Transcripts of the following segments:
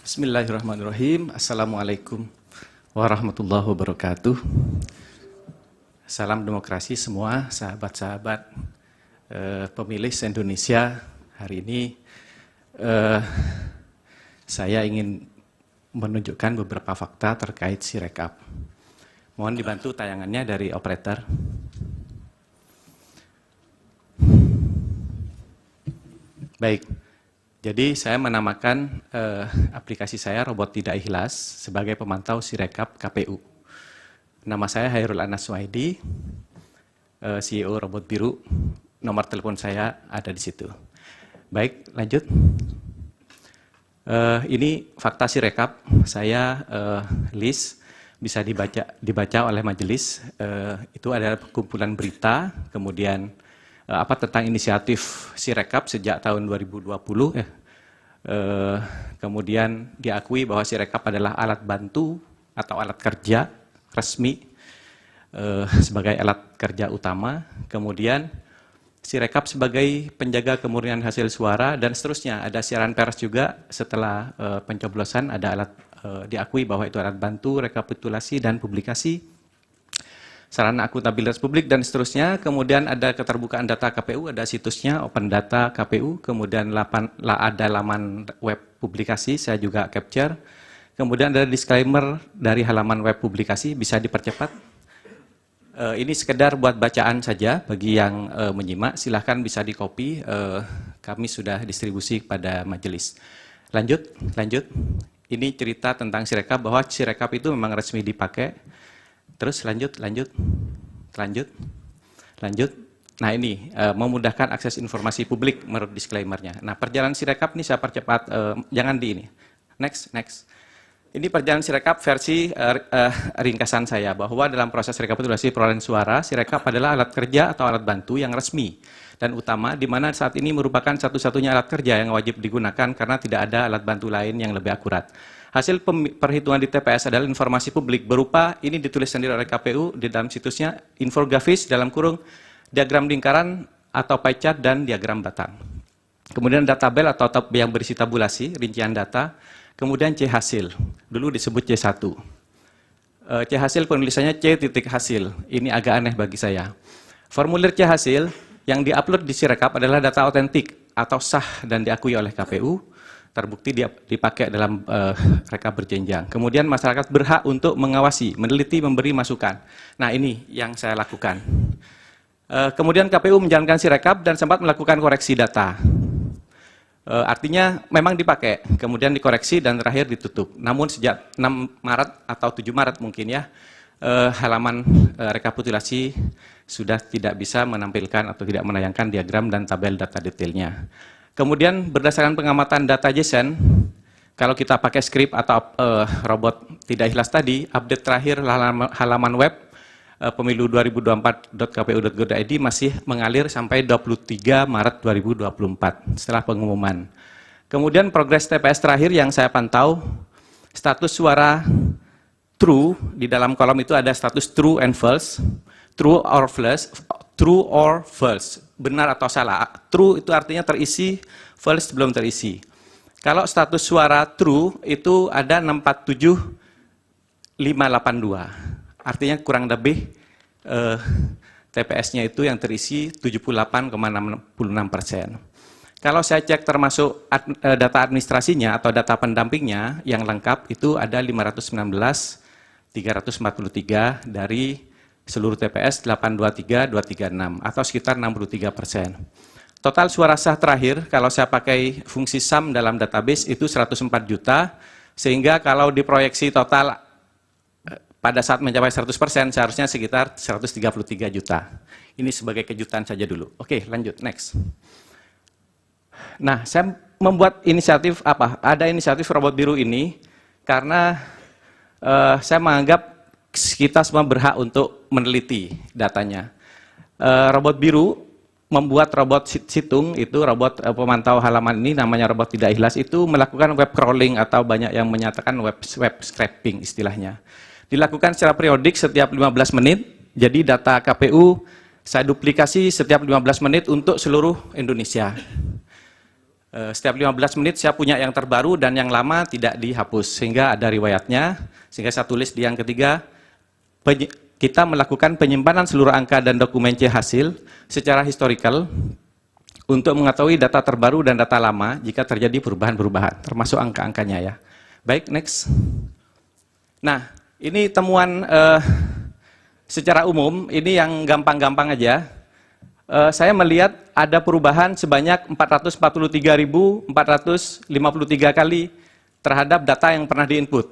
Bismillahirrahmanirrahim. Assalamualaikum warahmatullahi wabarakatuh. Salam demokrasi semua, sahabat-sahabat pemilih se-Indonesia. Hari ini saya ingin menunjukkan beberapa fakta terkait Sirekap. Mohon dibantu tayangannya dari operator. Baik. Jadi saya menamakan aplikasi saya Robot Tidak Ikhlas sebagai pemantau Sirekap KPU. Nama saya Hairul Anas Suhaidi, CEO Robot Biru. Nomor telepon saya ada di situ. Baik, lanjut. Ini fakta Sirekap. Saya list bisa dibaca oleh majelis. Itu adalah kumpulan berita, kemudian tentang inisiatif Sirekap sejak tahun 2020, kemudian diakui bahwa Sirekap adalah alat bantu atau alat kerja resmi sebagai alat kerja utama, kemudian Sirekap sebagai penjaga kemurnian hasil suara, dan seterusnya. Ada siaran pers juga setelah pencoblosan, ada alat diakui bahwa itu alat bantu, rekapitulasi, dan publikasi, sarana akuntabilitas publik, dan seterusnya. Kemudian ada keterbukaan data KPU, ada situsnya Open Data KPU, kemudian ada laman web publikasi, saya juga capture. Kemudian ada disclaimer dari halaman web publikasi, bisa dipercepat. Ini sekedar buat bacaan saja bagi yang menyimak, silahkan bisa di-copy, kami sudah distribusi kepada majelis. Lanjut. Ini cerita tentang Sirekap, bahwa Sirekap itu memang resmi dipakai. Terus lanjut. Nah ini memudahkan akses informasi publik menurut disclaimer-nya. Nah perjalanan Sirekap ini saya percepat, jangan di ini. Next. Ini perjalanan Sirekap versi ringkasan saya, bahwa dalam proses rekapitulasi perolehan suara, Sirekap adalah alat kerja atau alat bantu yang resmi dan utama, di mana saat ini merupakan satu-satunya alat kerja yang wajib digunakan karena tidak ada alat bantu lain yang lebih akurat. Hasil perhitungan di TPS adalah informasi publik berupa, ini ditulis sendiri oleh KPU di dalam situsnya, infografis dalam kurung, diagram lingkaran atau pie chart, dan diagram batang. Kemudian data tabel atau yang berisi tabulasi, rincian data, kemudian C hasil, dulu disebut C1. C hasil penulisannya C titik hasil, ini agak aneh bagi saya. Formulir C hasil yang diupload di Sirekap adalah data otentik atau sah dan diakui oleh KPU, terbukti dipakai dalam rekap berjenjang. Kemudian masyarakat berhak untuk mengawasi, meneliti, memberi masukan. Nah ini yang saya lakukan. Kemudian KPU menjalankan Sirekap dan sempat melakukan koreksi data. Artinya memang dipakai, kemudian dikoreksi dan terakhir ditutup. Namun sejak 6 Maret atau 7 Maret mungkin ya, halaman rekapitulasi sudah tidak bisa menampilkan atau tidak menayangkan diagram dan tabel data detailnya. Kemudian berdasarkan pengamatan data JSON, kalau kita pakai script atau robot tidak ikhlas tadi, update terakhir halaman web pemilu 2024.kpu.go.id masih mengalir sampai 23 Maret 2024 setelah pengumuman. Kemudian progres TPS terakhir yang saya pantau, status suara true, di dalam kolom itu ada status true and false, true or false, benar atau salah. True itu artinya terisi, false belum terisi. Kalau status suara true itu ada 647.582. Artinya kurang lebih TPS-nya itu yang terisi 78,66%. Kalau saya cek termasuk data administrasinya atau data pendampingnya yang lengkap itu ada 519.343 dari seluruh TPS 823.236 atau sekitar 63%. Total suara sah terakhir kalau saya pakai fungsi sum dalam database itu 104 juta, sehingga kalau diproyeksi total pada saat mencapai 100% seharusnya sekitar 133 juta. Ini sebagai kejutan saja dulu. Oke, lanjut, next. Nah, saya membuat inisiatif apa? Ada inisiatif Robot Biru ini karena saya menganggap kita semua berhak untuk meneliti datanya. Robot Biru membuat robot situng, itu robot pemantau halaman ini namanya Robot Tidak Ikhlas, itu melakukan web crawling atau banyak yang menyatakan web scraping istilahnya. Dilakukan secara periodik setiap 15 menit, jadi data KPU saya duplikasi setiap 15 menit untuk seluruh Indonesia. Setiap 15 menit saya punya yang terbaru dan yang lama tidak dihapus, sehingga ada riwayatnya. Sehingga saya tulis di yang ketiga, kita melakukan penyimpanan seluruh angka dan dokumen C hasil secara historical untuk mengetahui data terbaru dan data lama jika terjadi perubahan-perubahan, termasuk angka-angkanya ya. Baik, next. Nah, ini temuan secara umum, ini yang gampang-gampang aja. Saya melihat ada perubahan sebanyak 443.453 kali terhadap data yang pernah diinput.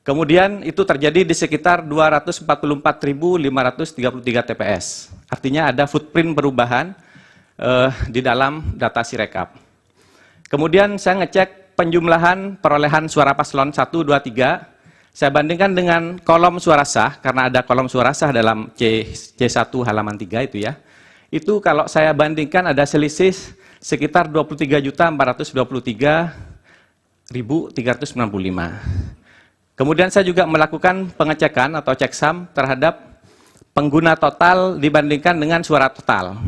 Kemudian itu terjadi di sekitar 244.533 TPS. Artinya ada footprint perubahan di dalam data Sirekap. Kemudian saya ngecek penjumlahan perolehan suara paslon 1, 2, 3. Saya bandingkan dengan kolom suara sah, karena ada kolom suara sah dalam C1 halaman 3 itu ya. Itu kalau saya bandingkan ada selisih sekitar 23.423.395. Kemudian saya juga melakukan pengecekan atau checksum terhadap pengguna total dibandingkan dengan suara total.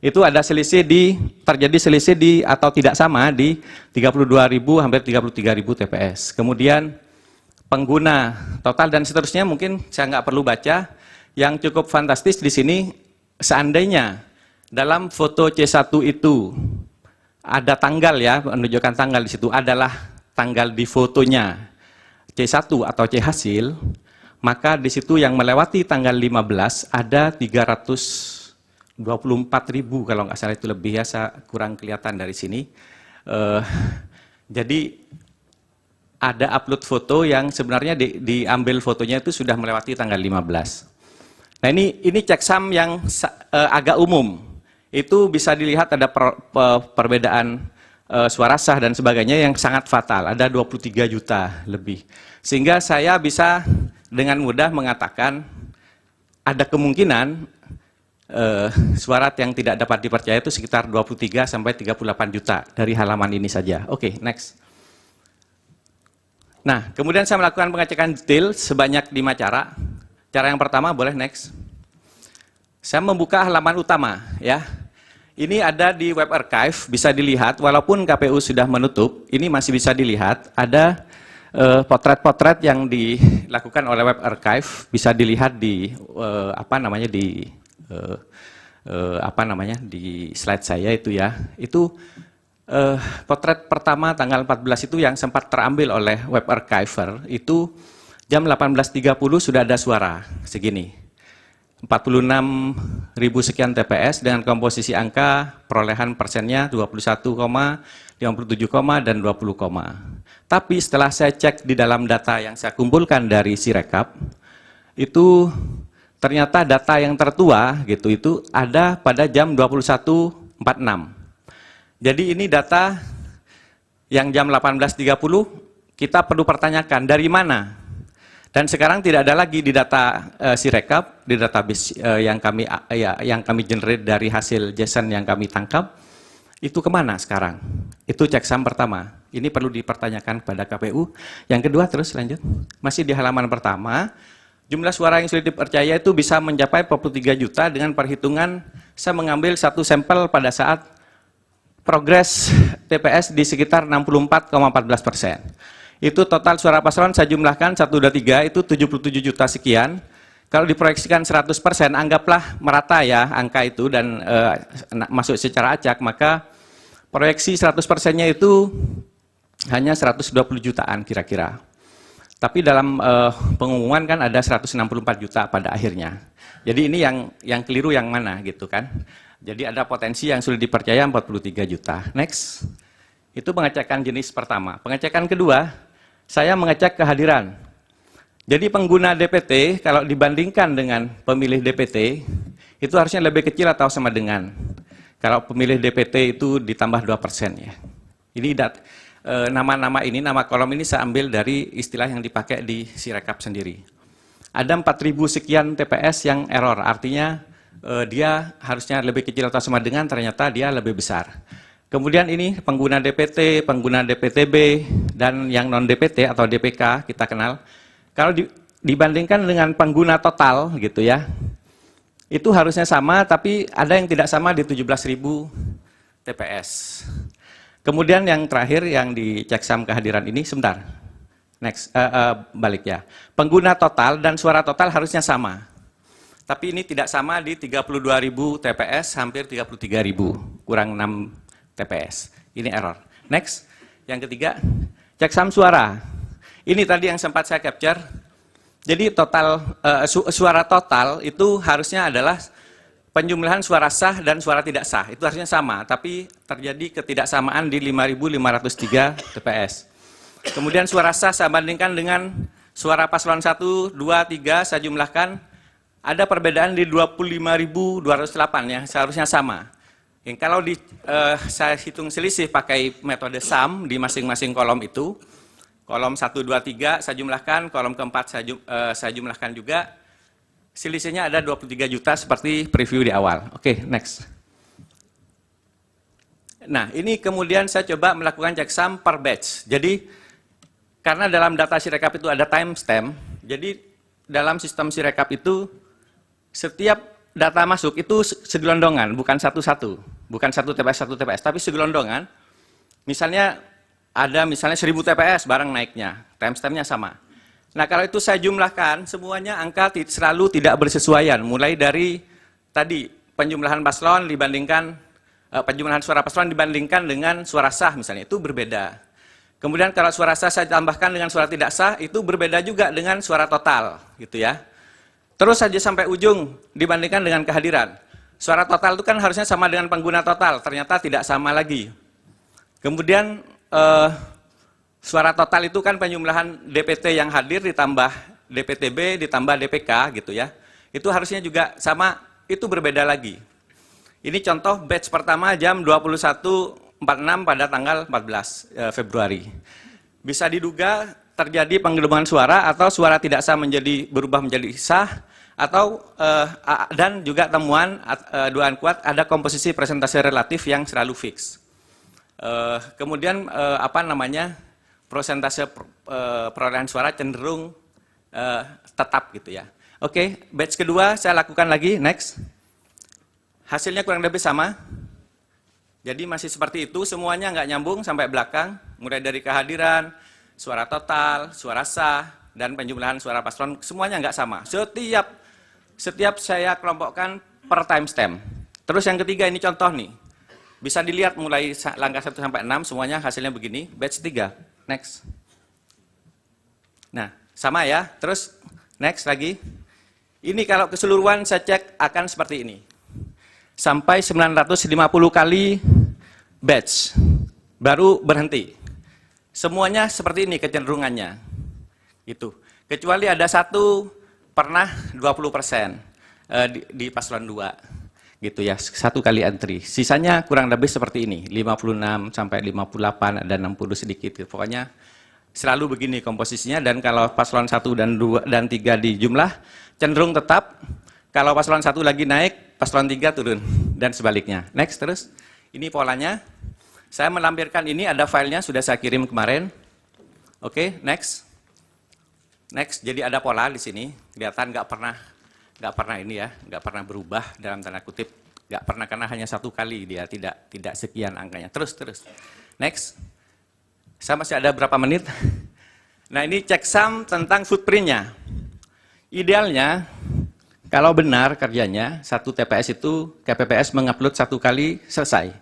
Itu ada terjadi selisih atau tidak sama di 32.000 hampir 33.000 TPS. Kemudian pengguna total dan seterusnya mungkin saya nggak perlu baca. Yang cukup fantastis di sini, seandainya dalam foto C1 itu ada tanggal ya, menunjukkan tanggal di situ adalah tanggal di fotonya C1 atau C hasil, maka di situ yang melewati tanggal 15 ada 324.000 kalau nggak salah, itu lebih ya, saya kurang kelihatan dari sini. Jadi ada upload foto yang sebenarnya diambil fotonya itu sudah melewati tanggal 15. Nah ini checksum yang agak umum. Itu bisa dilihat ada perbedaan suara sah dan sebagainya yang sangat fatal. Ada 23 juta lebih. Sehingga saya bisa dengan mudah mengatakan ada kemungkinan suara yang tidak dapat dipercaya itu sekitar 23 sampai 38 juta dari halaman ini saja. Oke, next. Nah, kemudian saya melakukan pengecekan detail sebanyak 5 cara. Cara yang pertama, boleh next. Saya membuka halaman utama, ya. Ini ada di web archive, bisa dilihat, walaupun KPU sudah menutup, ini masih bisa dilihat. Ada potret-potret yang dilakukan oleh web archive, bisa dilihat di di slide saya itu ya. Itu potret pertama tanggal 14 itu yang sempat terambil oleh web archiver, itu jam 18.30 sudah ada suara segini, 46.000 sekian TPS dengan komposisi angka perolehan persennya 21, 57, dan 20. Tapi setelah saya cek di dalam data yang saya kumpulkan dari Sirekap, itu ternyata data yang tertua gitu itu ada pada jam 21.46. Jadi ini data yang jam 18.30 kita perlu pertanyakan dari mana. Dan sekarang tidak ada lagi di data Sirekap, di database yang kami generate dari hasil JSON yang kami tangkap, itu kemana sekarang? Itu checksum pertama. Ini perlu dipertanyakan pada KPU. Yang kedua, terus lanjut. Masih di halaman pertama, jumlah suara yang sudah dipercaya itu bisa mencapai 43 juta dengan perhitungan saya mengambil satu sampel pada saat progres TPS di sekitar 64,14%. Itu total suara paslon saya jumlahkan 1, 2, 3 itu 77 juta sekian. Kalau diproyeksikan 100%, anggaplah merata ya angka itu dan masuk secara acak, maka proyeksi 100%-nya itu hanya 120 jutaan kira-kira. Tapi dalam pengumuman kan ada 164 juta pada akhirnya. Jadi ini yang keliru yang mana gitu kan. Jadi ada potensi yang sudah dipercaya 43 juta. Next. Itu pengecekan jenis pertama. Pengecekan kedua, saya mengecek kehadiran. Jadi pengguna DPT kalau dibandingkan dengan pemilih DPT itu harusnya lebih kecil atau sama dengan. Kalau pemilih DPT itu ditambah 2% ya. Ini nama-nama ini, nama kolom ini saya ambil dari istilah yang dipakai di Sirekap sendiri. Ada 4.000 sekian TPS yang error, artinya dia harusnya lebih kecil atau sama dengan, ternyata dia lebih besar. Kemudian ini pengguna DPT, pengguna DPTB, dan yang non-DPT atau DPK kita kenal. Kalau dibandingkan dengan pengguna total gitu ya, itu harusnya sama, tapi ada yang tidak sama di 17.000 TPS. Kemudian yang terakhir yang di checksum kehadiran ini, sebentar. Next, balik ya. Pengguna total dan suara total harusnya sama. Tapi ini tidak sama di 32.000 TPS, hampir 33.000, kurang 6 TPS. Ini error. Next, yang ketiga, checksum suara. Ini tadi yang sempat saya capture. Jadi total suara total itu harusnya adalah penjumlahan suara sah dan suara tidak sah, itu harusnya sama, tapi terjadi ketidaksamaan di 5.503 TPS. Kemudian suara sah saya bandingkan dengan suara paslon 1, 2, 3, saya jumlahkan, ada perbedaan di 25.208 ya, seharusnya sama. Yang kalau saya hitung selisih pakai metode sum di masing-masing kolom itu, kolom 1, 2, 3 saya jumlahkan, kolom keempat saya jumlahkan juga, selisihnya ada 23 juta seperti preview di awal. Oke, next. Nah, ini kemudian saya coba melakukan checksum per batch. Jadi, karena dalam data Sirekap itu ada timestamp, jadi dalam sistem Sirekap itu setiap data masuk itu segelondongan, bukan satu-satu. Bukan satu TPS, tapi segelondongan. Misalnya ada 1.000 TPS barang naiknya, timestampnya sama. Nah, kalau itu saya jumlahkan, semuanya angka selalu tidak bersesuaian. Mulai dari tadi, penjumlahan paslon dibandingkan, penjumlahan suara paslon dibandingkan dengan suara sah misalnya, itu berbeda. Kemudian kalau suara sah saya tambahkan dengan suara tidak sah, itu berbeda juga dengan suara total, gitu ya. Terus saja sampai ujung, dibandingkan dengan kehadiran. Suara total itu kan harusnya sama dengan pengguna total, ternyata tidak sama lagi. Kemudian, suara total itu kan penjumlahan DPT yang hadir ditambah DPTB ditambah DPK gitu ya. Itu harusnya juga sama, itu berbeda lagi. Ini contoh batch pertama jam 21.46 pada tanggal 14 Februari. Bisa diduga terjadi penggelembungan suara atau suara tidak sah berubah menjadi sah, atau dan juga temuan dugaan kuat ada komposisi presentasi relatif yang selalu fix. Kemudian persentase perolehan suara cenderung tetap gitu ya. Oke, batch kedua saya lakukan lagi, next. Hasilnya kurang lebih sama. Jadi masih seperti itu, semuanya nggak nyambung sampai belakang, mulai dari kehadiran, suara total, suara sah, dan penjumlahan suara paslon, semuanya nggak sama. Setiap saya kelompokkan per timestamp. Terus yang ketiga ini contoh nih. Bisa dilihat mulai langkah 1 sampai 6 semuanya hasilnya begini, batch 3. Next. Nah, sama ya. Terus next lagi. Ini kalau keseluruhan saya cek akan seperti ini. Sampai 950 kali batch. Baru berhenti. Semuanya seperti ini kecenderungannya. Gitu. Kecuali ada satu pernah 20% di paslon 2. Gitu ya, 1 kali entry. Sisanya kurang lebih seperti ini, 56 sampai 58, ada 60 sedikit. Pokoknya selalu begini komposisinya, dan kalau paslon 1 dan 2 dan 3 di jumlah cenderung tetap. Kalau paslon 1 lagi naik, paslon 3 turun, dan sebaliknya. Next, terus. Ini polanya. Saya melampirkan ini, ada filenya, sudah saya kirim kemarin. Oke, next. Next, jadi ada pola di sini, kelihatan nggak pernah ini ya, nggak pernah berubah dalam tanda kutip, nggak pernah karena hanya 1 kali dia tidak sekian angkanya. Terus. Next, saya masih ada berapa menit. Nah ini checksum tentang footprintnya. Idealnya kalau benar kerjanya 1 TPS itu KPPS mengupload 1 kali selesai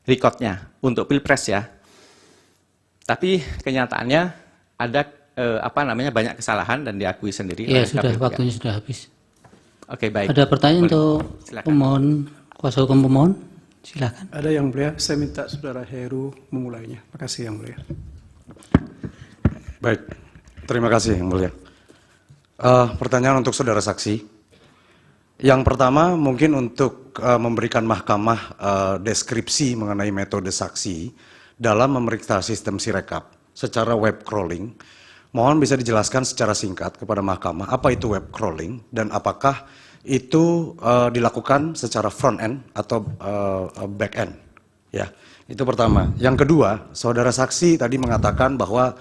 recordnya untuk pilpres ya. Tapi kenyataannya ada banyak kesalahan dan diakui sendiri. Ya sudah, waktunya sudah habis. Oke, baik. Ada pertanyaan untuk pemohon, kuasa hukum pemohon? Silakan. Ada yang mulia, saya minta saudara Heru memulainya. Terima kasih yang mulia. Baik, terima kasih yang mulia. Pertanyaan untuk saudara saksi. Yang pertama mungkin untuk memberikan mahkamah deskripsi mengenai metode saksi dalam memeriksa sistem Sirekap secara web crawling. Mohon bisa dijelaskan secara singkat kepada mahkamah apa itu web crawling dan apakah itu dilakukan secara front end atau back end. Ya, itu pertama. Yang kedua, saudara saksi tadi mengatakan bahwa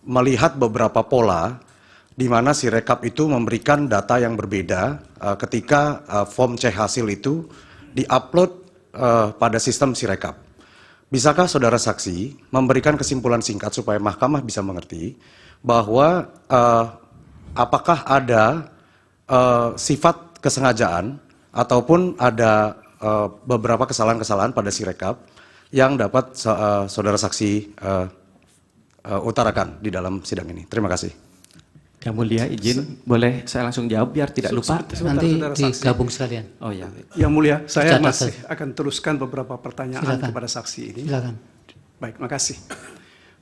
melihat beberapa pola di mana Sirekap itu memberikan data yang berbeda ketika form C hasil itu diupload pada sistem Sirekap. bisakah saudara saksi memberikan kesimpulan singkat supaya mahkamah bisa mengerti bahwa apakah ada sifat kesengajaan ataupun ada beberapa kesalahan-kesalahan pada Sirekap yang dapat saudara saksi utarakan di dalam sidang ini? Terima kasih. Yang Mulia, izin boleh saya langsung jawab biar tidak lupa. Sebentar, Nanti saudara saksi. digabung sekalian. Oh ya. Yang Mulia, saya Catat masih saja. akan teruskan beberapa pertanyaan Silakan. kepada saksi ini. Silakan. Baik, makasih.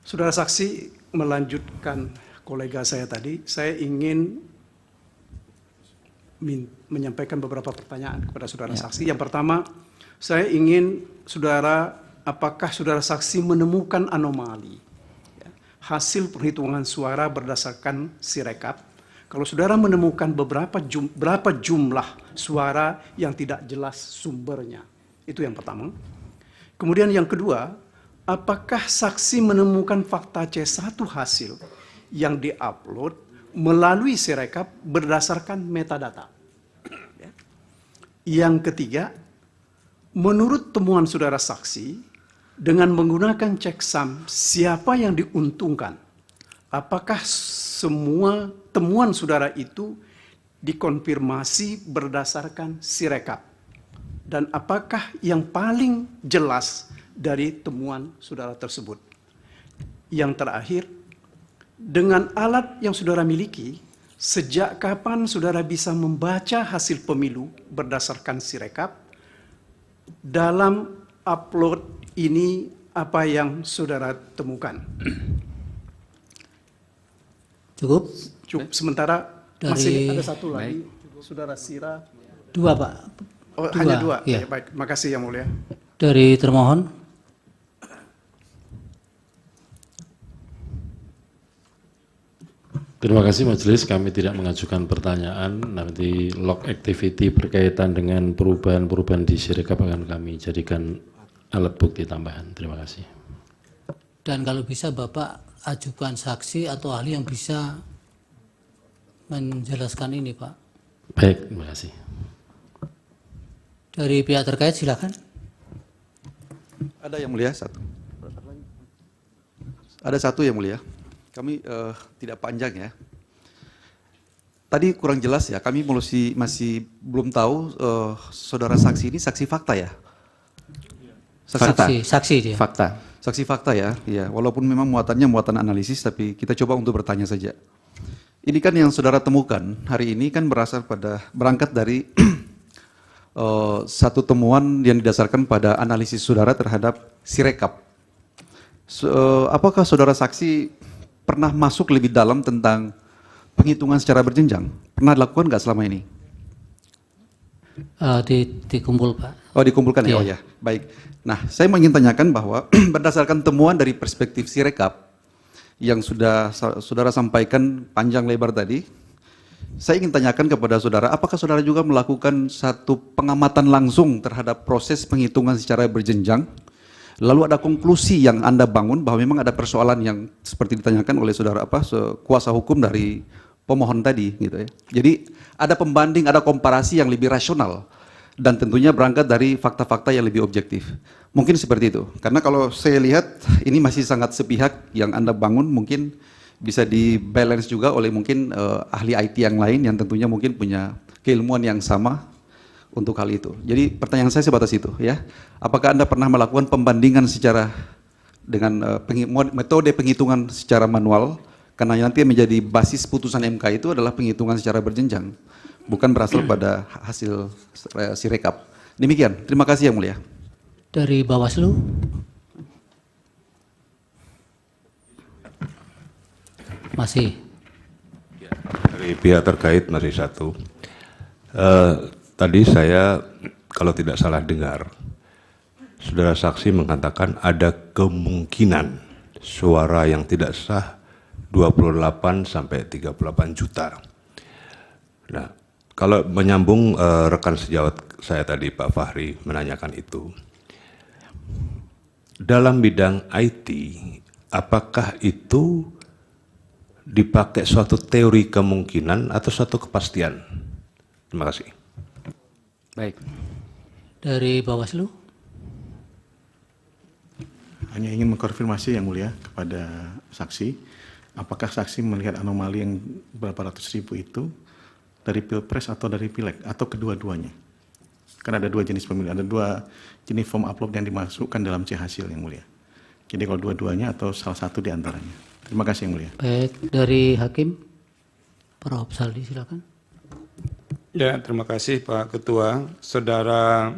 Saudara saksi, melanjutkan kolega saya tadi, saya ingin menyampaikan beberapa pertanyaan kepada saudara saksi. Yang pertama, saya ingin apakah saudara saksi menemukan anomali hasil perhitungan suara berdasarkan Sirekap? Kalau saudara menemukan berapa jumlah suara yang tidak jelas sumbernya, itu yang pertama. Kemudian yang kedua, apakah saksi menemukan fakta C1 hasil yang diupload melalui Sirekap berdasarkan metadata? Yang ketiga, menurut temuan saudara saksi, dengan menggunakan checksum, siapa yang diuntungkan? Apakah semua temuan saudara itu dikonfirmasi berdasarkan Sirekap? Dan apakah yang paling jelas dari temuan saudara tersebut? Yang terakhir, dengan alat yang saudara miliki, sejak kapan saudara bisa membaca hasil pemilu berdasarkan Sirekap? Dalam upload ini apa yang saudara temukan? Cukup? Cukup. Sementara Dari- masih ada satu lagi, saudara Sira. Dua, Pak. Oh, hanya dua. Iya. Ya, baik, makasih yang mulia. Dari termohon. Terima kasih Majelis, kami tidak mengajukan pertanyaan, nanti log activity berkaitan dengan perubahan-perubahan di Sirekap akan kami jadikan alat bukti tambahan. Terima kasih. Dan kalau bisa Bapak ajukan saksi atau ahli yang bisa menjelaskan ini, Pak. Baik, terima kasih. Dari pihak terkait silakan. Ada yang mulia satu. Ada satu yang mulia. Kami tidak panjang ya. Tadi kurang jelas ya. Kami masih belum tahu saudara saksi ini saksi fakta ya. Fakta. Saksi dia. Fakta. Saksi fakta ya. Iya. Walaupun memang muatannya muatan analisis, tapi kita coba untuk bertanya saja. Ini kan yang saudara temukan hari ini kan berangkat dari satu temuan yang didasarkan pada analisis saudara terhadap Sirekap. Apakah saudara saksi pernah masuk lebih dalam tentang penghitungan secara berjenjang? Pernah dilakukan nggak selama ini? Dikumpul, Pak. Oh, dikumpulkan ya? Iya. Oh ya, baik. Nah, saya ingin tanyakan bahwa berdasarkan temuan dari perspektif Sirekap yang sudah saudara sampaikan panjang lebar tadi, saya ingin tanyakan kepada saudara, apakah saudara juga melakukan satu pengamatan langsung terhadap proses penghitungan secara berjenjang? Lalu ada konklusi yang Anda bangun bahwa memang ada persoalan yang seperti ditanyakan oleh saudara kuasa hukum dari pemohon tadi gitu ya. Jadi ada pembanding, ada komparasi yang lebih rasional dan tentunya berangkat dari fakta-fakta yang lebih objektif. Mungkin seperti itu. Karena kalau saya lihat ini masih sangat sepihak yang Anda bangun, mungkin bisa di-balance juga oleh mungkin ahli IT yang lain yang tentunya mungkin punya keilmuan yang sama untuk hal itu. Jadi pertanyaan saya sebatas itu ya. Apakah Anda pernah melakukan pembandingan secara dengan metode penghitungan secara manual? Karena nanti menjadi basis putusan MK itu adalah penghitungan secara berjenjang, bukan berasal pada hasil Sirekap. Demikian. Terima kasih yang mulia. Dari Bawaslu. Masih. Dari pihak terkait masih satu. Tadi saya kalau tidak salah dengar, saudara saksi mengatakan ada kemungkinan suara yang tidak sah 28 sampai 38 juta. Nah, kalau menyambung rekan sejawat saya tadi Pak Fahri menanyakan itu, dalam bidang IT, apakah itu dipakai suatu teori kemungkinan atau suatu kepastian? Terima kasih. Baik. Dari Bawaslu. hanya ingin mengkonfirmasi yang mulia kepada saksi, apakah saksi melihat anomali yang berapa ratus ribu itu dari pilpres atau dari pileg atau kedua-duanya? Karena ada dua jenis pemilih, ada dua jenis form upload yang dimasukkan dalam C hasil yang mulia. Jadi kalau dua-duanya atau salah satu di antaranya. Terima kasih yang mulia. Baik, dari Hakim, Prof. Saldi silakan. Ya, terima kasih Pak Ketua. Saudara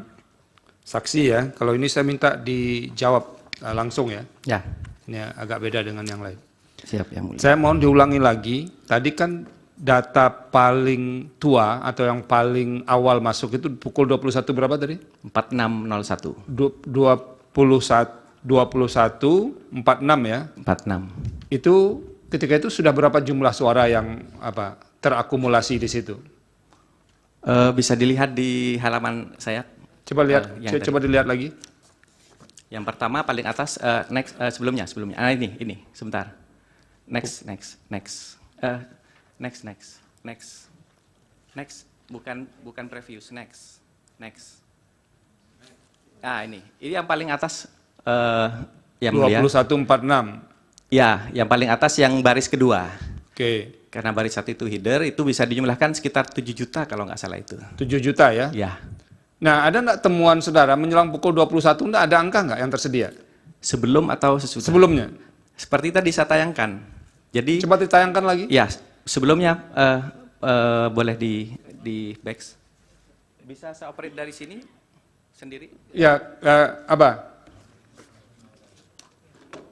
saksi ya, kalau ini saya minta dijawab langsung ya. Ya, Ini agak beda dengan yang lain. siap yang mulia. Saya mohon diulangi lagi. Tadi kan data paling tua atau yang paling awal masuk itu pukul 21 berapa tadi? 4601. 21:46 ya. 46. Itu ketika itu sudah berapa jumlah suara yang terakumulasi di situ? Bisa dilihat di halaman saya. Coba lihat, yang coba dilihat lagi. Yang pertama paling atas, next, sebelumnya. Ini, sebentar. Next. Bukan previous, next. Ini yang paling atas, yang mulia. 21:46. Ya, yang paling atas yang baris kedua. Oke, Karena baris satu itu header, itu bisa dijumlahkan sekitar 7 juta kalau nggak salah itu. 7 juta ya. Ya, Nah, ada nggak temuan saudara menjelang pukul 21 nggak ada angka nggak yang tersedia? sebelum atau sesudah? Sebelumnya. Seperti tadi saya tayangkan. Jadi, Coba ditayangkan lagi. ya, sebelumnya boleh di backs. Bisa saya operate dari sini sendiri? Ya, apa?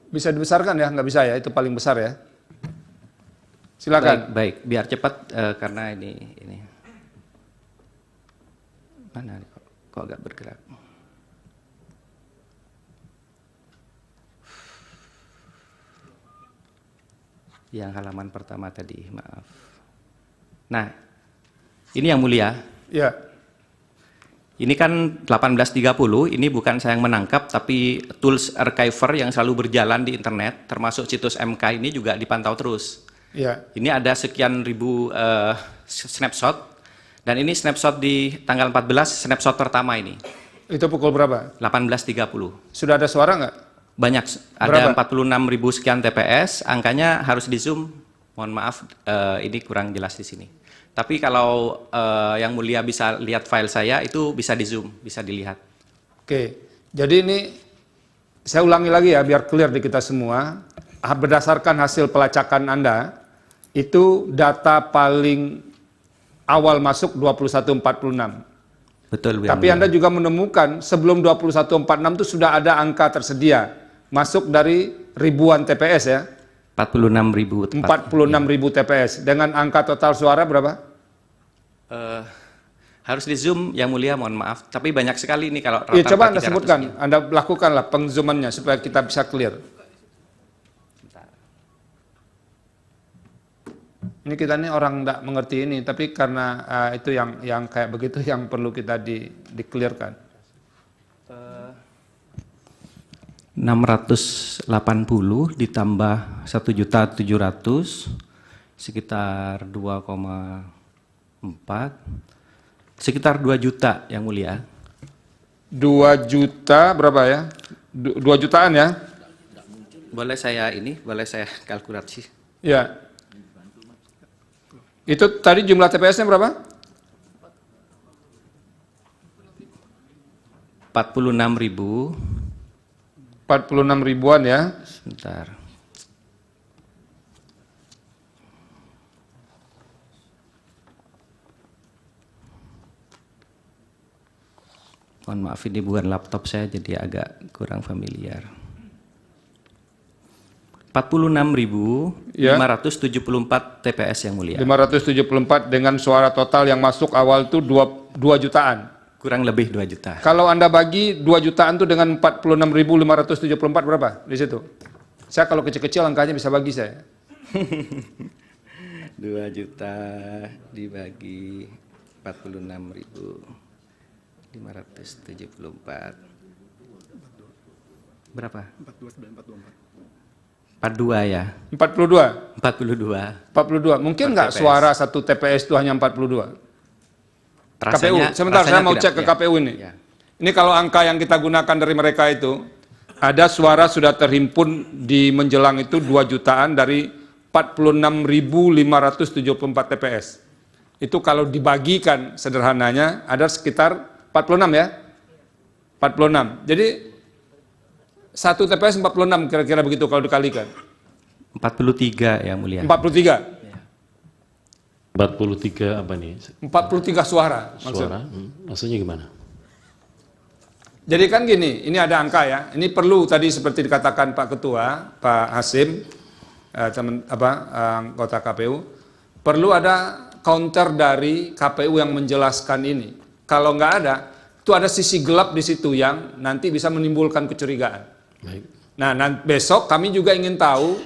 Bisa dibesarkan ya? Nggak bisa ya? Itu paling besar ya. Silakan. Baik, biar cepat karena ini. Mana nih, kok agak bergerak? Yang halaman pertama tadi, maaf. Nah, ini yang mulia. Ya. Ini kan 1830, ini bukan saya yang menangkap, tapi tools archiver yang selalu berjalan di internet, termasuk situs MK ini juga dipantau terus. Ya. Ini ada sekian ribu snapshot, dan ini snapshot di tanggal 14, snapshot pertama ini, Itu pukul berapa? 1830. Sudah ada suara nggak? Banyak, Berapa? ada 46.000 sekian TPS, angkanya harus di zoom, mohon maaf ini kurang jelas di sini. Tapi kalau yang mulia bisa lihat file saya, itu bisa di zoom, bisa dilihat. Oke, jadi ini saya ulangi lagi ya biar clear di kita semua. Berdasarkan hasil pelacakan Anda, itu data paling awal masuk 21:46. Betul, Tapi Anda juga menemukan sebelum 21:46 itu sudah ada angka tersedia masuk dari ribuan TPS ya. 46.000 tepat. 46.000 TPS dengan angka total suara berapa? Harus di zoom yang mulia, mohon maaf. Tapi banyak sekali ini kalau Iya, rata-rata coba Anda 300 sebutkan, sekian. Anda lakukanlah pengzoomannya supaya kita bisa clear. Ini kita ini orang tidak mengerti ini, tapi karena itu yang kayak begitu yang perlu kita di-clearkan. 680 ditambah 1.700.000 sekitar 2,4, sekitar 2 juta yang mulia. 2 juta berapa ya? 2 jutaan ya? Boleh saya kalkulasi. Ya. Itu tadi jumlah TPS-nya berapa? 46.000. 46 ribuan ya. Sebentar. Mohon maaf, ini bukan laptop saya jadi agak kurang familiar. 46.574 TPS yang mulia. 574 dengan suara total yang masuk awal itu 2 jutaan. Kurang lebih 2 juta. Kalau Anda bagi 2 jutaan itu dengan 46.574 berapa di situ? Saya kalau kecil-kecil angkanya bisa bagi saya. 2 juta dibagi 46.574. Berapa? 42 ya. 42. 42. Mungkin nggak suara satu TPS itu hanya 42? KPU, sebentar saya mau cek ke KPU ini. Ya. Ini kalau angka yang kita gunakan dari mereka itu, ada suara sudah terhimpun di menjelang itu 2 jutaan dari 46.574 TPS. Itu kalau dibagikan sederhananya ada sekitar 46 ya. 46. Jadi 1 TPS 46 kira-kira begitu kalau dikalikan. 43 yang mulia. 43. 43 apa nih? 43 suara. Suara? Maksudnya gimana? Jadi kan gini, ini ada angka ya. Ini perlu tadi seperti dikatakan Pak Ketua, Pak Hasim, anggota KPU, perlu ada counter dari KPU yang menjelaskan ini. Kalau nggak ada, itu ada sisi gelap di situ yang nanti bisa menimbulkan kecurigaan. Baik. Nah, besok kami juga ingin tahu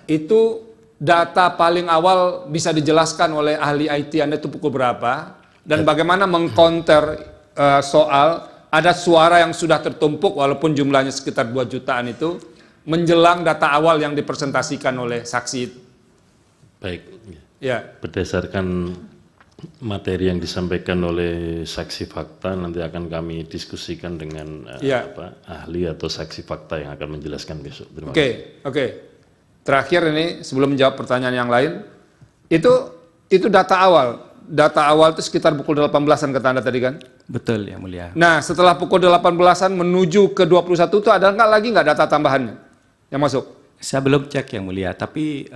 itu data paling awal bisa dijelaskan oleh ahli IT Anda itu pukul berapa dan bagaimana mengcounter soal ada suara yang sudah tertumpuk walaupun jumlahnya sekitar 2 jutaan itu menjelang data awal yang dipresentasikan oleh saksi itu. Baik. Ya. Berdasarkan materi yang disampaikan oleh saksi fakta nanti akan kami diskusikan dengan ahli atau saksi fakta yang akan menjelaskan besok. Terima kasih. Oke. Terakhir ini sebelum menjawab pertanyaan yang lain, itu data awal. Data awal itu sekitar pukul 18-an kata Anda tadi kan? Betul yang mulia. Nah, setelah pukul 18-an menuju ke 21 itu ada nggak data tambahannya yang masuk? Saya belum cek yang mulia, tapi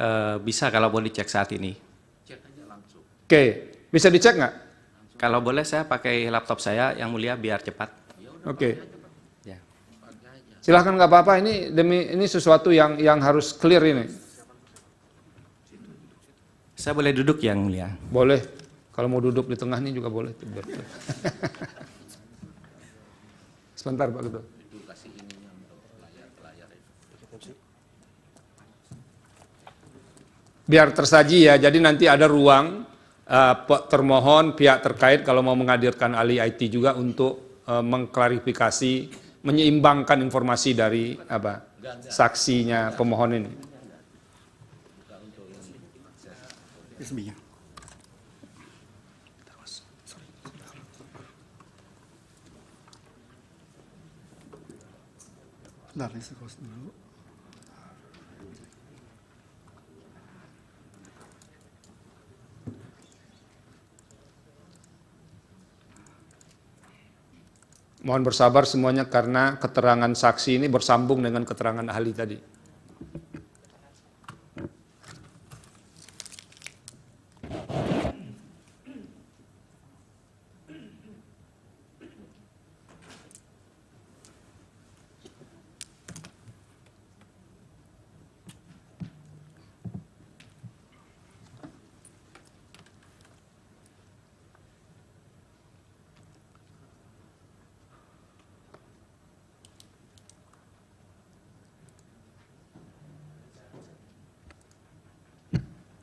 bisa kalau boleh dicek saat ini. Oke, bisa dicek nggak? Kalau boleh saya pakai laptop saya yang mulia biar cepat. Oke. Ya. Silahkan nggak apa-apa, ini sesuatu yang harus clear ini. Saya boleh duduk yang mulia? Boleh. Kalau mau duduk di tengah ini juga boleh. Sebentar Pak Ketua. Biar tersaji ya, jadi nanti ada ruang termohon pihak terkait kalau mau menghadirkan ahli IT juga untuk mengklarifikasi, menyeimbangkan informasi dari saksinya pemohon ini. Mohon bersabar semuanya karena keterangan saksi ini bersambung dengan keterangan ahli tadi.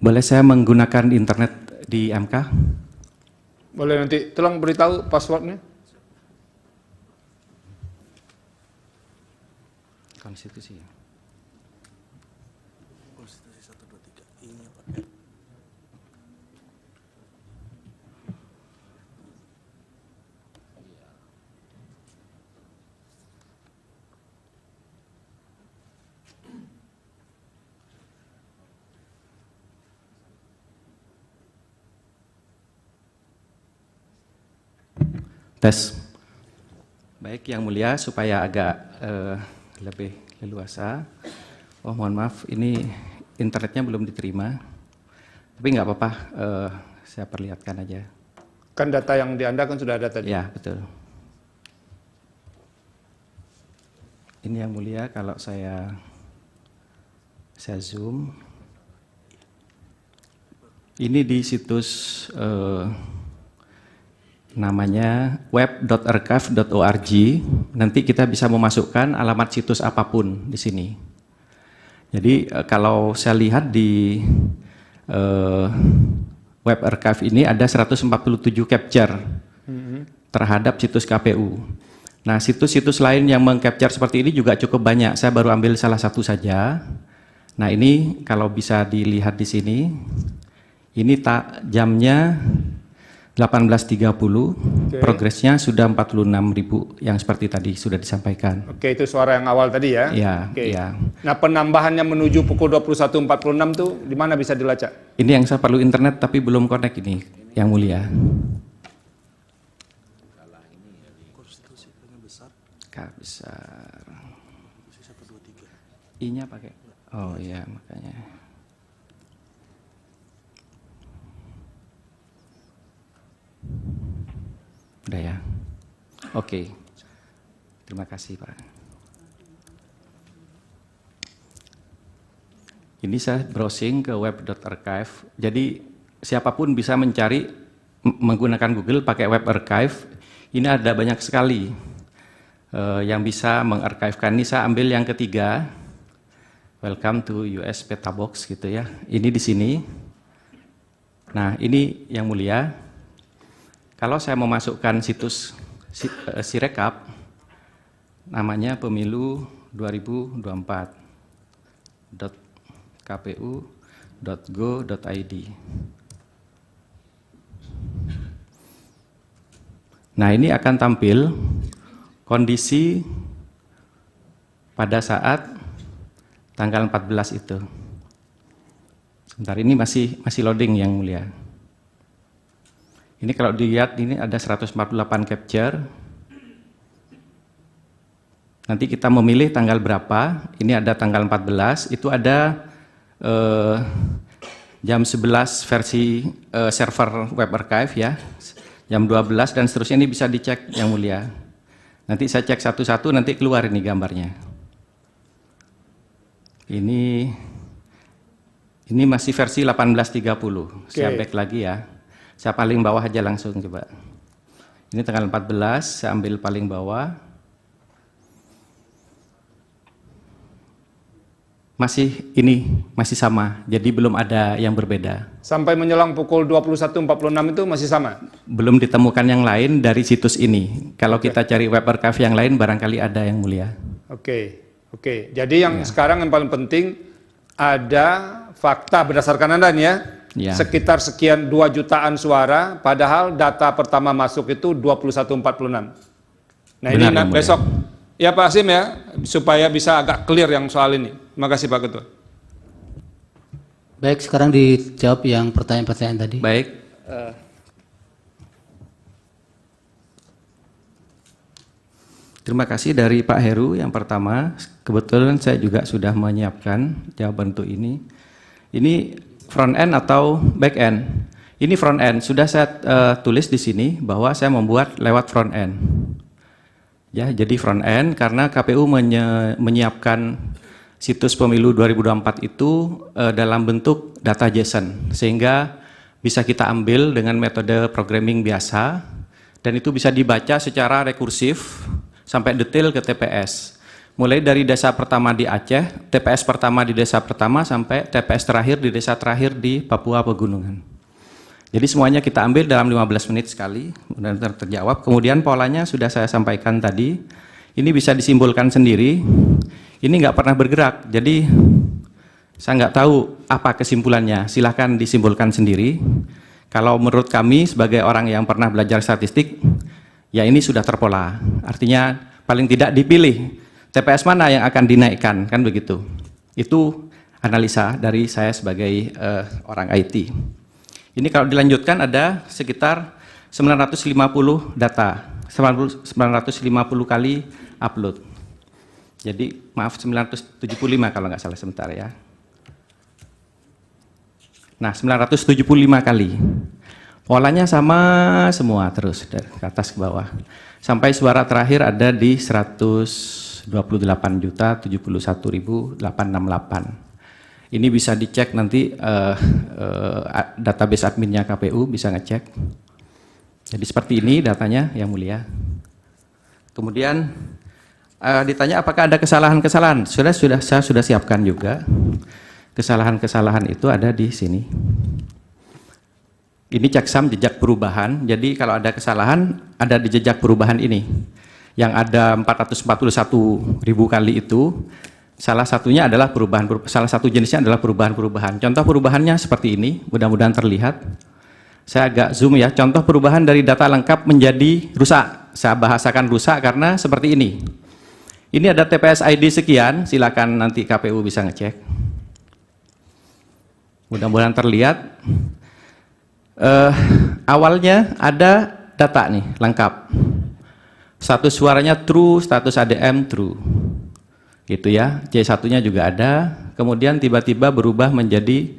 Boleh saya menggunakan internet di MK? Boleh nanti, tolong beritahu passwordnya. Konstitusi. Konstitusi 123 ini Pak. Tes. Baik yang mulia, supaya agak lebih leluasa. Oh mohon maaf, ini internetnya belum diterima. Tapi nggak apa-apa, saya perlihatkan aja. Kan data yang di Anda kan sudah ada tadi. Ya betul. Ini yang mulia, kalau saya zoom. Ini di situs namanya web.archive.org. Nanti kita bisa memasukkan alamat situs apapun di sini. Jadi kalau saya lihat di web archive ini ada 147 capture terhadap situs KPU. Nah, situs-situs lain yang mengcapture seperti ini juga cukup banyak. Saya baru ambil salah satu saja. Nah, ini kalau bisa dilihat di sini, ini jamnya 18.30, progresnya sudah 46.000 yang seperti tadi sudah disampaikan. Oke, itu suara yang awal tadi ya? Iya, Oke. iya. Nah, penambahannya menuju pukul 21.46 tuh di mana bisa dilacak? Ini yang saya perlu internet tapi belum connect ini, Yang Mulia. K besar. I-nya pakai. Oh iya, makanya. Udah ya. Oke. Terima kasih, Pak. Ini saya browsing ke web.archive. Jadi siapapun bisa mencari menggunakan Google pakai web archive. Ini ada banyak sekali yang bisa mengarchivekan. Ini saya ambil yang ketiga. Welcome to US Petabox gitu ya. Ini di sini. Nah, ini Yang Mulia. Kalau saya memasukkan situs Sirekap, namanya pemilu 2024.kpu.go.id. Nah, ini akan tampil kondisi pada saat tanggal 14 itu. Sebentar, ini masih loading Yang Mulia. Ini kalau dilihat ini ada 148 capture. Nanti kita memilih tanggal berapa. Ini ada tanggal 14. Itu ada jam 11 versi server web archive ya. Jam 12 dan seterusnya, ini bisa dicek Yang Mulia. Nanti saya cek satu-satu, nanti keluar ini gambarnya. Ini masih versi 18.30. Saya back lagi ya. Saya paling bawah aja langsung coba. Ini tanggal 14, saya ambil paling bawah. Masih sama, jadi belum ada yang berbeda. Sampai menjelang pukul 21.46 itu masih sama? Belum ditemukan yang lain dari situs ini. Kalau kita cari web archive yang lain, barangkali ada Yang Mulia. Oke. Jadi yang sekarang yang paling penting ada fakta berdasarkan Anda nih ya. Ya. Sekitar sekian 2 jutaan suara, padahal data pertama masuk itu 21.46. Nah, Benar, ini besok ya Pak Hasim ya, supaya bisa agak clear yang soal ini. Terima kasih Pak Ketua. Baik, sekarang dijawab yang pertanyaan-pertanyaan tadi. Baik. Terima kasih dari Pak Heru yang pertama. Kebetulan saya juga sudah menyiapkan jawaban untuk ini. Ini front end atau back end? Ini front end. Sudah saya tulis di sini bahwa saya membuat lewat front end. Ya, jadi front end karena KPU menyiapkan situs pemilu 2024 itu dalam bentuk data JSON, sehingga bisa kita ambil dengan metode programming biasa dan itu bisa dibaca secara rekursif sampai detail ke TPS. Mulai dari desa pertama di Aceh, TPS pertama di desa pertama, sampai TPS terakhir di desa terakhir di Papua Pegunungan. Jadi semuanya kita ambil dalam 15 menit sekali, benar-benar terjawab. Kemudian polanya sudah saya sampaikan tadi, ini bisa disimbolkan sendiri, ini nggak pernah bergerak, jadi saya nggak tahu apa kesimpulannya, silahkan disimbolkan sendiri. Kalau menurut kami sebagai orang yang pernah belajar statistik, ya ini sudah terpola, artinya paling tidak dipilih TPS mana yang akan dinaikkan, kan begitu. Itu analisa dari saya sebagai orang IT. Ini kalau dilanjutkan ada sekitar 950 data, 950 kali upload. Jadi maaf 975 kalau nggak salah, sebentar ya. Nah 975 kali. Polanya sama semua terus dari atas ke bawah. Sampai suara terakhir ada di 128.071.868. Ini bisa dicek nanti database adminnya KPU bisa ngecek. Jadi seperti ini datanya Yang Mulia. Kemudian ditanya apakah ada kesalahan-kesalahan. Saya sudah siapkan juga. Kesalahan-kesalahan itu ada di sini. Ini checksum jejak perubahan. Jadi kalau ada kesalahan ada di jejak perubahan ini. Yang ada 441.000 kali itu. Salah satunya adalah salah satu jenisnya adalah perubahan-perubahan. Contoh perubahannya seperti ini, mudah-mudahan terlihat. Saya agak zoom ya. Contoh perubahan dari data lengkap menjadi rusak. Saya bahasakan rusak karena seperti ini. Ini ada TPS ID sekian, silakan nanti KPU bisa ngecek. Mudah-mudahan terlihat. Awalnya ada data nih, lengkap. Status suaranya true, status ADM true. Gitu ya. C1-nya juga ada. Kemudian tiba-tiba berubah menjadi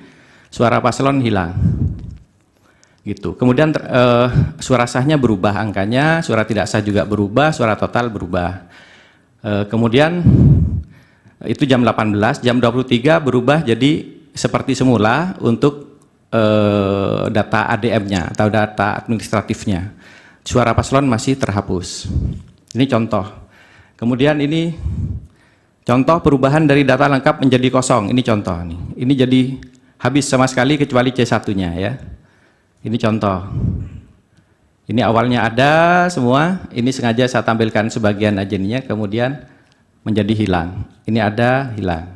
suara paslon hilang. Gitu. Kemudian suara sahnya berubah angkanya, suara tidak sah juga berubah, suara total berubah. Kemudian itu jam 18, jam 23 berubah jadi seperti semula untuk data ADM-nya atau data administratifnya. Suara paslon masih terhapus. Ini contoh. Kemudian ini contoh perubahan dari data lengkap menjadi kosong. Ini contoh nih. Ini jadi habis sama sekali kecuali C1-nya ya. Ini contoh. Ini awalnya ada semua, ini sengaja saya tampilkan sebagian agennya, kemudian menjadi hilang. Ini ada, hilang.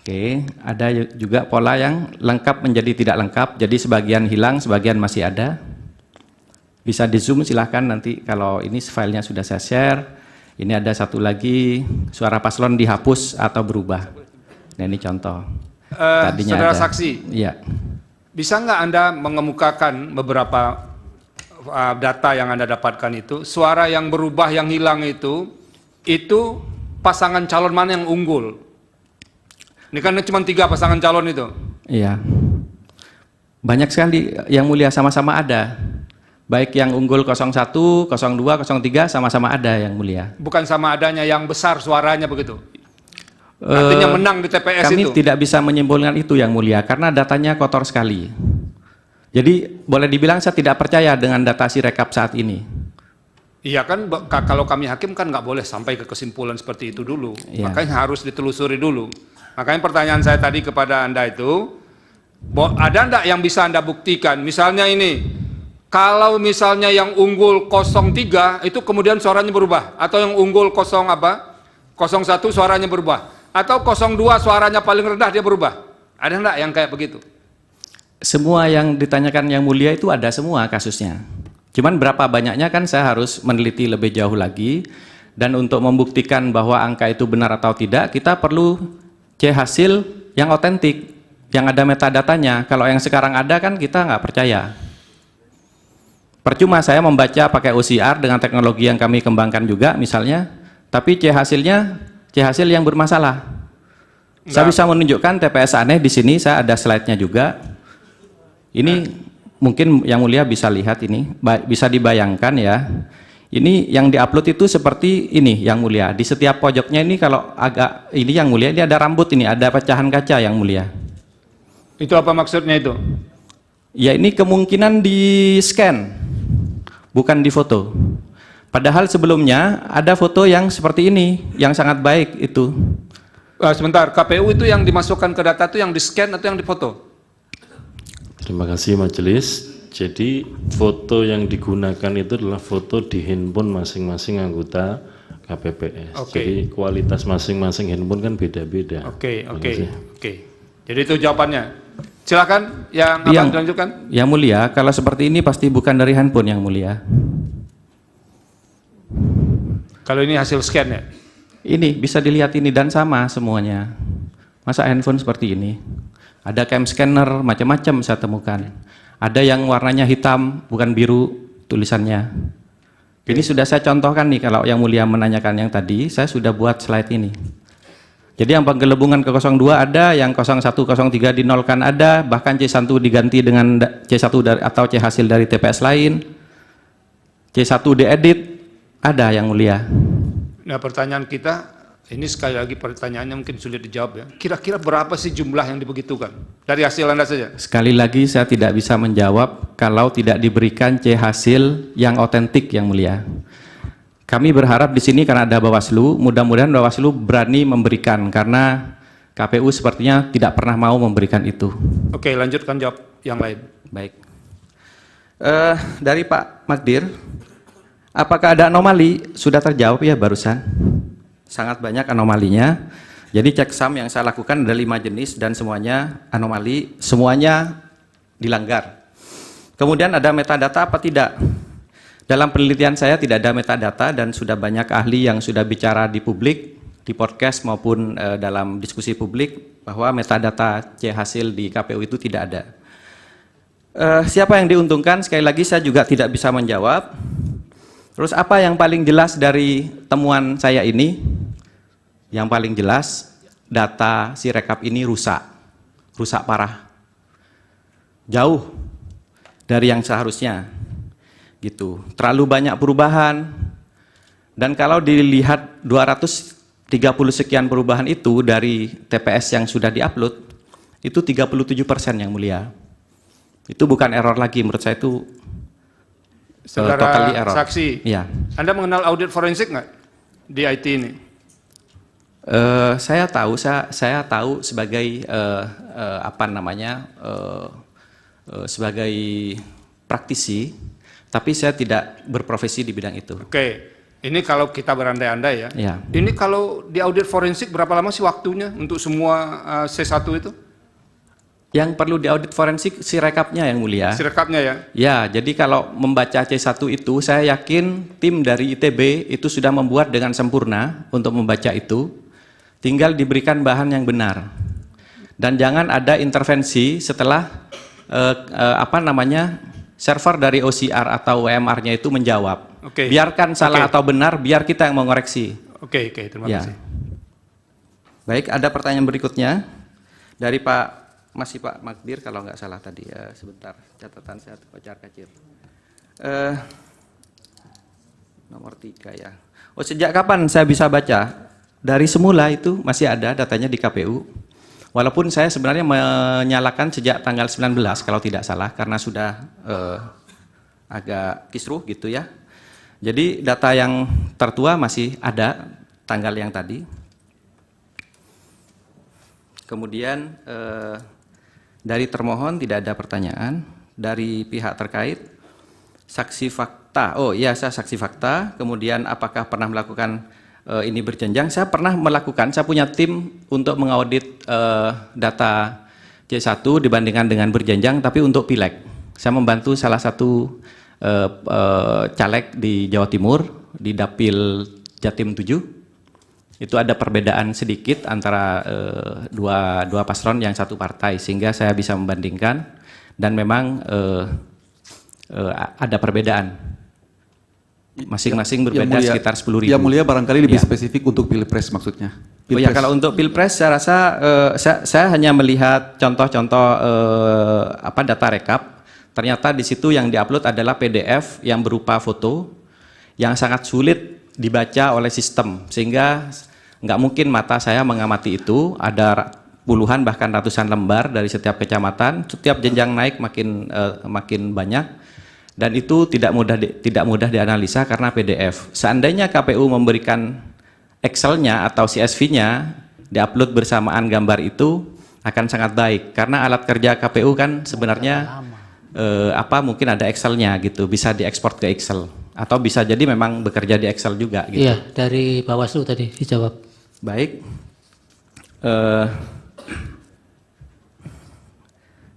Oke, ada juga pola yang lengkap menjadi tidak lengkap, jadi sebagian hilang, sebagian masih ada. Bisa di zoom silahkan nanti kalau ini filenya sudah saya share. Ini ada satu lagi, suara paslon dihapus atau berubah. Nah ini contoh. Tadinya saudara ada. saksi. Iya. Bisa nggak Anda mengemukakan beberapa data yang Anda dapatkan itu, suara yang berubah, yang hilang itu pasangan calon mana yang unggul? Ini kan cuma 3 pasangan calon itu. Iya. Banyak sekali yang mulia sama-sama ada. Baik yang unggul 01, 02, 03 sama-sama ada yang mulia. Bukan sama adanya yang besar suaranya begitu. Artinya menang di TPS kami itu. Kami tidak bisa menyimpulkan itu yang mulia karena datanya kotor sekali. Jadi boleh dibilang saya tidak percaya dengan data Sirekap saat ini. Iya kan, kalau kami hakim kan nggak boleh sampai ke kesimpulan seperti itu dulu. Iya. Makanya harus ditelusuri dulu. Makanya pertanyaan saya tadi kepada Anda itu, ada enggak yang bisa Anda buktikan? Misalnya ini, kalau misalnya yang unggul 03 itu kemudian suaranya berubah, atau yang unggul 01 suaranya berubah, atau 02 suaranya paling rendah dia berubah. Ada enggak yang kayak begitu? Semua yang ditanyakan yang mulia itu ada semua kasusnya. Cuman berapa banyaknya kan saya harus meneliti lebih jauh lagi, dan untuk membuktikan bahwa angka itu benar atau tidak, kita perlu C hasil yang otentik, yang ada metadatanya. Kalau yang sekarang ada kan kita nggak percaya. Percuma saya membaca pakai OCR dengan teknologi yang kami kembangkan juga misalnya, tapi C hasilnya C hasil yang bermasalah. Enggak. Saya bisa menunjukkan TPS aneh di sini, saya ada slide-nya juga. Ini mungkin yang mulia bisa lihat ini, bisa dibayangkan ya. Ini yang diupload itu seperti ini yang mulia. Di setiap pojoknya ini kalau agak ini yang mulia, ini ada rambut ini, ada pecahan kaca yang mulia. Itu apa maksudnya itu? Ya ini kemungkinan di scan, bukan di foto. Padahal sebelumnya ada foto yang seperti ini, yang sangat baik itu. Sebentar, KPU itu yang dimasukkan ke data itu yang di scan atau yang difoto? Terima kasih majelis. Jadi foto yang digunakan itu adalah foto di handphone masing-masing anggota KPPS. Jadi kualitas masing-masing handphone kan beda-beda. Oke. Jadi itu jawabannya. Silakan yang akan dilanjutkan. Yang mulia, kalau seperti ini pasti bukan dari handphone yang mulia. Kalau ini hasil scan ya? Ini bisa dilihat ini dan sama semuanya. Masa handphone seperti ini? Ada cam scanner, macam-macam saya temukan. Ada yang warnanya hitam, bukan biru tulisannya. Ini sudah saya contohkan nih, kalau yang mulia menanyakan yang tadi, saya sudah buat slide ini. Jadi yang penggelembungan ke 02 ada, yang 01, 03 dinolkan ada, bahkan C1 diganti dengan C1 dari, atau C hasil dari TPS lain. C1 diedit, ada yang mulia. Nah pertanyaan kita, ini sekali lagi pertanyaannya mungkin sulit dijawab ya. Kira-kira berapa sih jumlah yang dibegitukan? Dari hasil Anda saja. Sekali lagi saya tidak bisa menjawab kalau tidak diberikan C hasil yang otentik yang mulia. Kami berharap di sini karena ada Bawaslu, mudah-mudahan Bawaslu berani memberikan karena KPU sepertinya tidak pernah mau memberikan itu. Oke, lanjutkan jawab yang lain. Baik. Dari Pak Magdir, apakah ada anomali? Sudah terjawab ya barusan. Sangat banyak anomalinya. Jadi checksum yang saya lakukan ada 5 jenis dan semuanya anomali, semuanya dilanggar. Kemudian ada metadata apa tidak? Dalam penelitian saya tidak ada metadata dan sudah banyak ahli yang sudah bicara di publik, di podcast maupun dalam diskusi publik bahwa metadata C hasil di KPU itu tidak ada. Siapa yang diuntungkan? Sekali lagi saya juga tidak bisa menjawab. Terus apa yang paling jelas dari temuan saya ini? Yang paling jelas data Sirekap ini rusak parah, jauh dari yang seharusnya. Gitu, terlalu banyak perubahan. Dan kalau dilihat 230 sekian perubahan itu dari TPS yang sudah diupload, itu 37% yang mulia. Itu bukan error lagi, menurut saya itu totally error. Saksi, ya. Anda mengenal audit forensik nggak di IT ini? Saya tahu sebagai sebagai praktisi, tapi saya tidak berprofesi di bidang itu. Oke, ini kalau kita berandai-andai ya. Ya. Ini kalau di audit forensik berapa lama sih waktunya untuk semua C1 itu? Yang perlu diaudit forensik Sirekapnya yang mulia. Sirekapnya ya? Ya, jadi kalau membaca C1 itu, saya yakin tim dari ITB itu sudah membuat dengan sempurna untuk membaca itu. Tinggal diberikan bahan yang benar. Dan jangan ada intervensi setelah server dari OCR atau WMR-nya itu menjawab. Oke. Biarkan salah atau benar, biar kita yang mengoreksi. Oke, terima kasih. Baik, ada pertanyaan berikutnya dari masih Pak Magdir kalau nggak salah tadi. Sebentar, catatan saya kacir. Nomor 3 ya. Oh, sejak kapan saya bisa baca? Dari semula itu masih ada datanya di KPU. Walaupun saya sebenarnya menyalakan sejak tanggal 19 kalau tidak salah, karena sudah agak kisruh gitu ya. Jadi data yang tertua masih ada tanggal yang tadi. Kemudian dari termohon tidak ada pertanyaan. Dari pihak terkait, saksi fakta. Oh iya, saya saksi fakta. Kemudian apakah pernah melakukan ini berjenjang? Saya pernah melakukan, saya punya tim untuk mengaudit data C1 dibandingkan dengan berjenjang, tapi untuk pileg. Saya membantu salah satu caleg di Jawa Timur, di Dapil Jatim 7. Itu ada perbedaan sedikit antara dua paslon yang satu partai, sehingga saya bisa membandingkan, dan memang ada perbedaan. Masing-masing berbeda sekitar 10.000. Yang mulia barangkali lebih spesifik untuk Pilpres maksudnya. Pilpres. Oh ya, kalau untuk Pilpres saya rasa saya hanya melihat contoh-contoh data rekap. Ternyata di situ yang diupload adalah PDF yang berupa foto yang sangat sulit dibaca oleh sistem, sehingga nggak mungkin mata saya mengamati itu. Ada puluhan bahkan ratusan lembar dari setiap kecamatan, setiap jenjang naik makin banyak. Dan itu tidak mudah dianalisa karena PDF. Seandainya KPU memberikan Excel-nya atau CSV-nya diupload bersamaan gambar itu akan sangat baik, karena alat kerja KPU kan sebenarnya mungkin ada Excel-nya gitu, bisa diekspor ke Excel, atau bisa jadi memang bekerja di Excel juga gitu. Iya, dari Bawaslu tadi dijawab. Baik.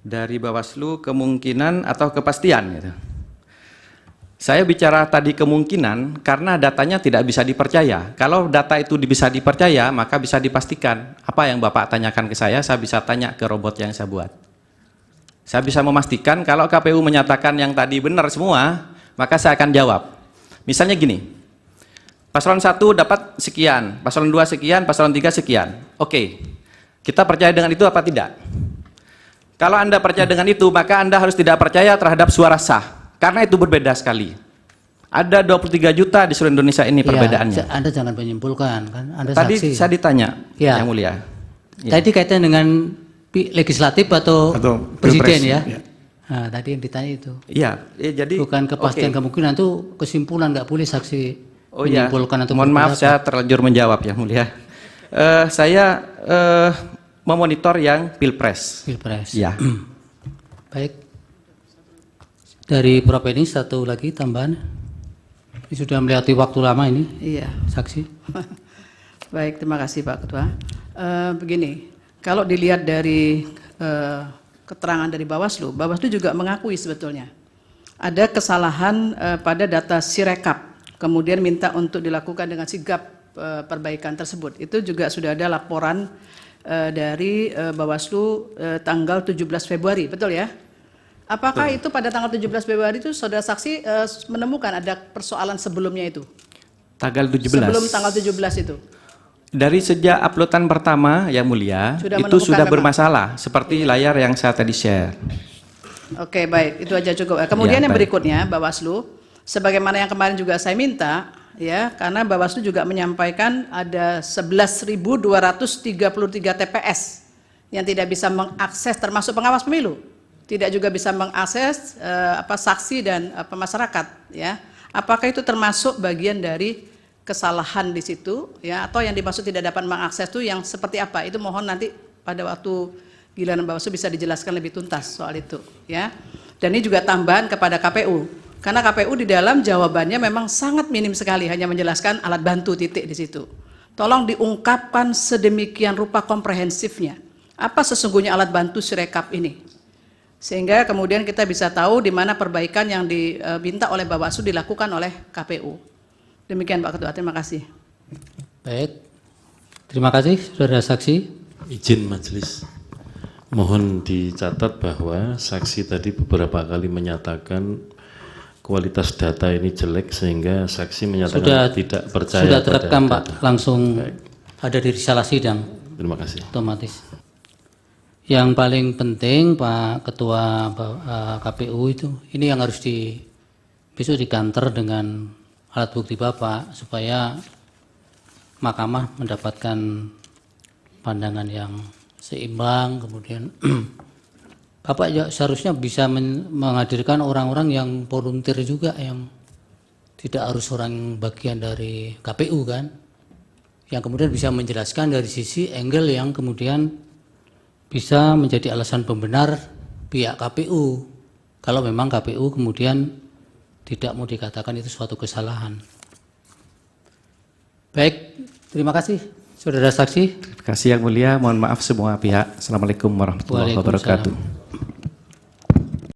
Dari Bawaslu kemungkinan atau kepastian gitu. Saya bicara tadi kemungkinan karena datanya tidak bisa dipercaya. Kalau data itu bisa dipercaya, maka bisa dipastikan. Apa yang Bapak tanyakan ke saya bisa tanya ke robot yang saya buat. Saya bisa memastikan kalau KPU menyatakan yang tadi benar semua, maka saya akan jawab. Misalnya gini, paslon 1 dapat sekian, paslon 2 sekian, paslon 3 sekian. Oke, kita percaya dengan itu apa tidak? Kalau Anda percaya dengan itu, maka Anda harus tidak percaya terhadap suara sah. Karena itu berbeda sekali. Ada 23 juta di seluruh Indonesia ini perbedaannya. Anda jangan menyimpulkan, kan? Anda tadi saksi. saya ditanya, Yang mulia. Tadi kaitan dengan legislatif atau presiden ya? Nah, tadi yang ditanya itu. Iya, jadi bukan kepastian kemungkinan, itu kesimpulan, nggak boleh saksi menyimpulkan atau mohon maaf saya terlanjur menjawab Yang mulia. Saya memonitor yang Pilpres. Ya. Baik. Dari Prof. ini satu lagi tambahan. Ini sudah melewati waktu lama ini. Iya. Saksi. Baik, terima kasih Pak Ketua. Begini, kalau dilihat dari keterangan dari Bawaslu, Bawaslu juga mengakui sebetulnya ada kesalahan pada data Sirekap, kemudian minta untuk dilakukan dengan sigap perbaikan tersebut. Itu juga sudah ada laporan dari Bawaslu tanggal 17 Februari, betul ya? Apakah itu pada tanggal 17 Februari itu saudara saksi menemukan ada persoalan sebelumnya itu? Tanggal 17. Sebelum tanggal 17 itu? Dari sejak uploadan pertama, Yang Mulia, itu sudah bermasalah, seperti layar yang saya tadi share. Oke, baik, itu aja cukup. Kemudian yang berikutnya, Bawaslu, sebagaimana yang kemarin juga saya minta, ya, karena Bawaslu juga menyampaikan ada 11.233 TPS yang tidak bisa mengakses, termasuk pengawas pemilu, tidak juga bisa mengakses saksi dan masyarakat, ya. Apakah itu termasuk bagian dari kesalahan di situ, ya, atau yang dimaksud tidak dapat mengakses itu yang seperti apa? Itu mohon nanti pada waktu giliran Bawaslu bisa dijelaskan lebih tuntas soal itu, ya. Dan ini juga tambahan kepada KPU, karena KPU di dalam jawabannya memang sangat minim sekali, hanya menjelaskan alat bantu titik di situ. Tolong diungkapkan sedemikian rupa komprehensifnya, apa sesungguhnya alat bantu Sirekap ini, sehingga kemudian kita bisa tahu di mana perbaikan yang diminta oleh Bawaslu dilakukan oleh KPU. Demikian Pak Ketua, terima kasih. Baik, terima kasih saudara saksi. Izin majelis, mohon dicatat bahwa saksi tadi beberapa kali menyatakan kualitas data ini jelek sehingga saksi menyatakan tidak percaya. Sudah terekam Pak, langsung ada di risalah sidang. Terima kasih. Otomatis. Yang paling penting Pak Ketua KPU itu, ini yang harus besok dikanter dengan alat bukti Bapak supaya Mahkamah mendapatkan pandangan yang seimbang. Kemudian Bapak seharusnya bisa menghadirkan orang-orang yang volunteer juga, yang tidak harus orang bagian dari KPU kan, yang kemudian bisa menjelaskan dari sisi angle yang kemudian bisa menjadi alasan pembenar pihak KPU kalau memang KPU kemudian tidak mau dikatakan itu suatu kesalahan. Baik, terima kasih saudara saksi. Terima kasih Yang Mulia, mohon maaf semua pihak. Assalamualaikum warahmatullahi wabarakatuh.